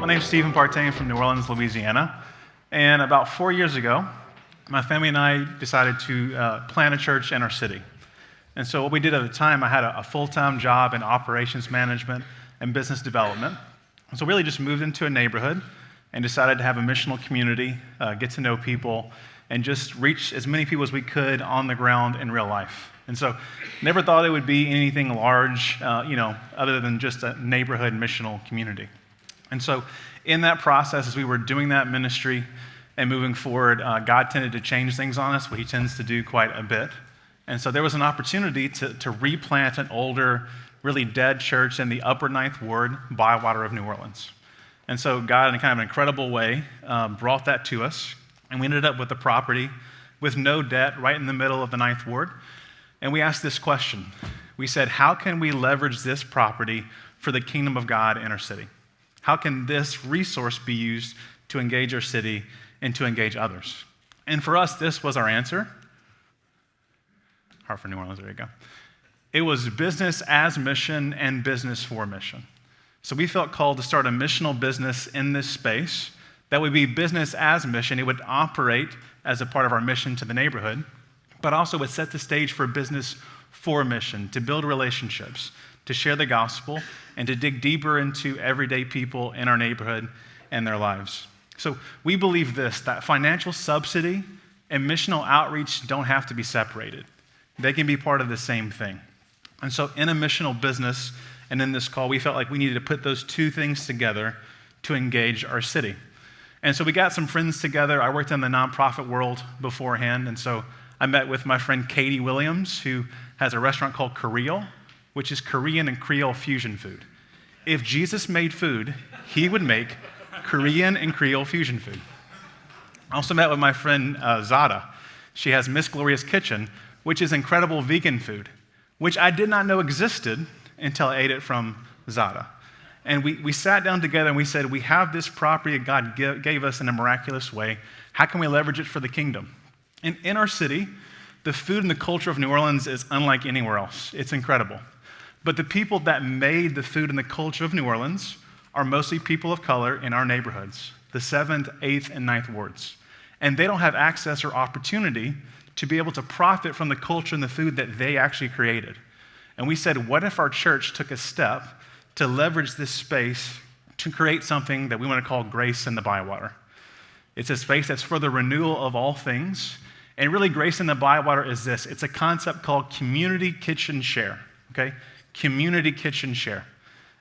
My name's Stephen Partain from New Orleans, Louisiana. And about 4 years ago, my family and I decided to plant a church in our city. And so what we did at the time, I had a full-time job in operations management and business development. And so really just moved into a neighborhood and decided to have a missional community, get to know people, and just reach as many people as we could on the ground in real life. And so never thought it would be anything large, other than just a neighborhood missional community. And so in that process, as we were doing that ministry and moving forward, God tended to change things on us, what he tends to do quite a bit. And so there was an opportunity to replant an older, really dead church in the upper Ninth Ward, Bywater of New Orleans. And so God, in kind of an incredible way, brought that to us. And we ended up with the property with no debt right in the middle of the Ninth Ward. And we asked this question. We said, how can we leverage this property for the kingdom of God in our city? How can this resource be used to engage our city and to engage others? And for us, this was our answer. Hard for New Orleans, there you go. It was business as mission and business for mission. So we felt called to start a missional business in this space that would be business as mission. It would operate as a part of our mission to the neighborhood, but also would set the stage for business for mission, to build relationships, to share the gospel, and to dig deeper into everyday people in our neighborhood and their lives. So we believe this, that financial subsidy and missional outreach don't have to be separated. They can be part of the same thing. And so in a missional business and in this call, we felt like we needed to put those two things together to engage our city. And so we got some friends together. I worked in the nonprofit world beforehand, and so I met with my friend Katie Williams, who has a restaurant called Koreal, which is Korean and Creole fusion food. If Jesus made food, he would make Korean and Creole fusion food. I also met with my friend Zada. She has Miss Gloria's Kitchen, which is incredible vegan food, which I did not know existed until I ate it from Zada. And we sat down together and we said, we have this property that God gave us in a miraculous way. How can we leverage it for the kingdom? And in our city, the food and the culture of New Orleans is unlike anywhere else. It's incredible. But the people that made the food and the culture of New Orleans are mostly people of color in our neighborhoods, the 7th, 8th, and 9th wards. And they don't have access or opportunity to be able to profit from the culture and the food that they actually created. And we said, what if our church took a step to leverage this space to create something that we want to call Grace in the Bywater? It's a space that's for the renewal of all things. And really, Grace in the Bywater is this. It's a concept called community kitchen share, okay? Community kitchen share.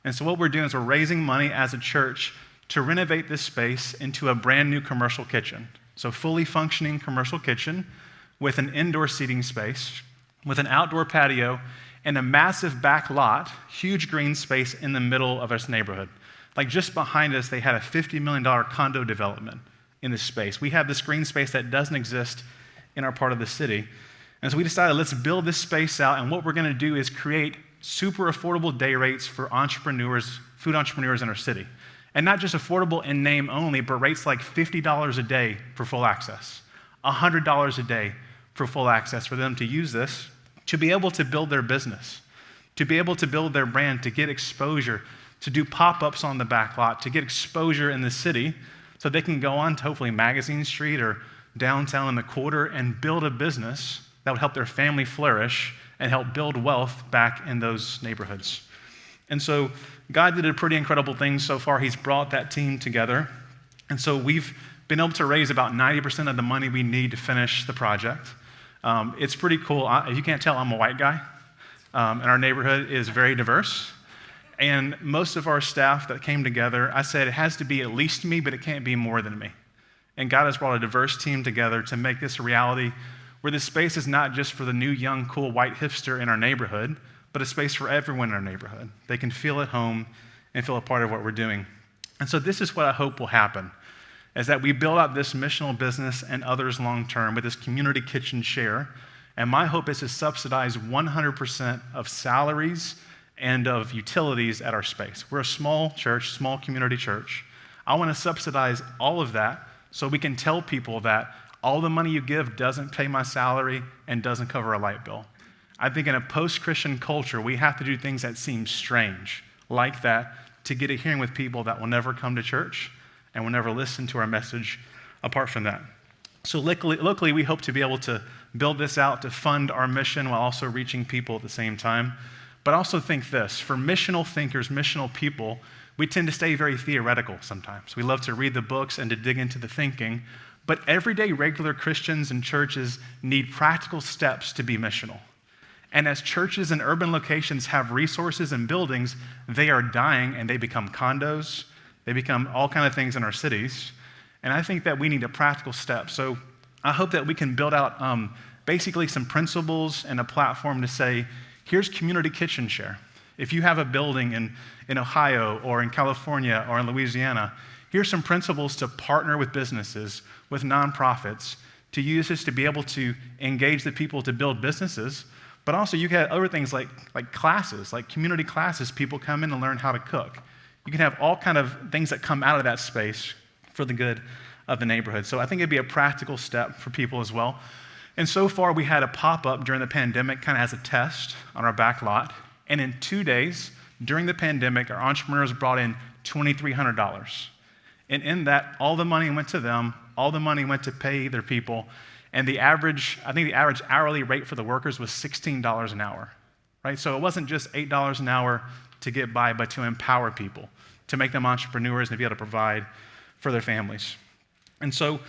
And so what we're doing is we're raising money as a church to renovate this space into a brand new commercial kitchen. So fully functioning commercial kitchen with an indoor seating space, with an outdoor patio, and a massive back lot, huge green space in the middle of this neighborhood. Like just behind us, they had a $50 million condo development in this space. We have this green space that doesn't exist in our part of the city. And so we decided, let's build this space out, and what we're gonna do is create super affordable day rates for entrepreneurs, food entrepreneurs in our city. And not just affordable in name only, but rates like $50 a day for full access, $100 a day for full access for them to use this, to be able to build their business, to be able to build their brand, to get exposure, to do pop-ups on the back lot, to get exposure in the city so they can go on to hopefully Magazine Street or downtown in the quarter and build a business that would help their family flourish and help build wealth back in those neighborhoods. And so God did a pretty incredible thing so far. He's brought that team together. And so we've been able to raise about 90% of the money we need to finish the project. It's pretty cool. If you can't tell, I'm a white guy. And our neighborhood is very diverse. And most of our staff that came together, I said, it has to be at least me, but it can't be more than me. And God has brought a diverse team together to make this a reality where this space is not just for the new, young, cool white hipster in our neighborhood, but a space for everyone in our neighborhood. They can feel at home and feel a part of what we're doing. And so this is what I hope will happen, is that we build out this missional business and others long-term with this community kitchen share. And my hope is to subsidize 100% of salaries and of utilities at our space. We're a small church, small community church. I want to subsidize all of that so we can tell people that all the money you give doesn't pay my salary and doesn't cover a light bill. I think in a post-Christian culture, we have to do things that seem strange, like that, to get a hearing with people that will never come to church and will never listen to our message apart from that. So locally, we hope to be able to build this out to fund our mission while also reaching people at the same time. But also think this, for missional thinkers, missional people, we tend to stay very theoretical sometimes. We love to read the books and to dig into the thinking, but everyday regular Christians and churches need practical steps to be missional. And as churches and urban locations have resources and buildings, they are dying and they become condos, they become all kind of things in our cities. And I think that we need a practical step. So I hope that we can build out basically some principles and a platform to say, here's community kitchen share. If you have a building in Ohio or in California or in Louisiana, here's some principles to partner with businesses, with nonprofits, to use this to be able to engage the people to build businesses. But also you can have other things like classes, like community classes. People come in and learn how to cook. You can have all kind of things that come out of that space for the good of the neighborhood. So I think it'd be a practical step for people as well. And so far, we had a pop-up during the pandemic kind of as a test on our back lot. And in 2 days, during the pandemic, our entrepreneurs brought in $2,300. And in that, all the money went to them, all the money went to pay their people. And the average hourly rate for the workers was $16 an hour, right? So it wasn't just $8 an hour to get by, but to empower people, to make them entrepreneurs and to be able to provide for their families. And so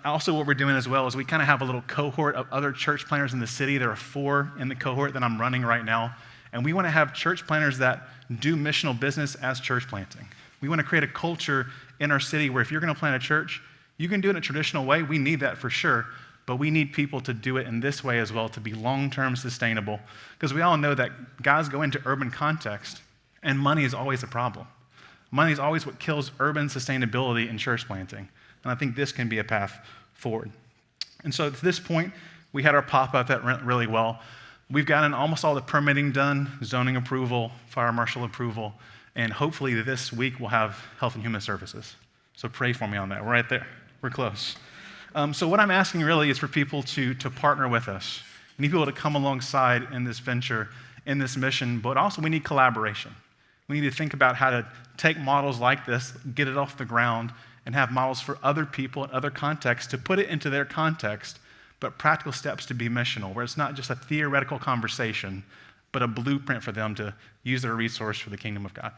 also what we're doing as well is we kind of have a little cohort of other church planners in the city. There are 4 in the cohort that I'm running right now. And we want to have church planners that do missional business as church planting. We want to create a culture in our city where if you're going to plant a church, you can do it in a traditional way. We need that for sure. But we need people to do it in this way as well to be long-term sustainable. Because we all know that guys go into urban context and money is always a problem. Money is always what kills urban sustainability in church planting. And I think this can be a path forward. And so at this point, we had our pop-up that went really well. We've gotten almost all the permitting done, zoning approval, fire marshal approval, and hopefully this week we'll have Health and Human Services. So pray for me on that. We're right there. We're close. So what I'm asking really is for people to partner with us. We need people to come alongside in this venture, in this mission, but also we need collaboration. We need to think about how to take models like this, get it off the ground, and have models for other people in other contexts to put it into their context, but practical steps to be missional, where it's not just a theoretical conversation, but a blueprint for them to use their resource for the kingdom of God.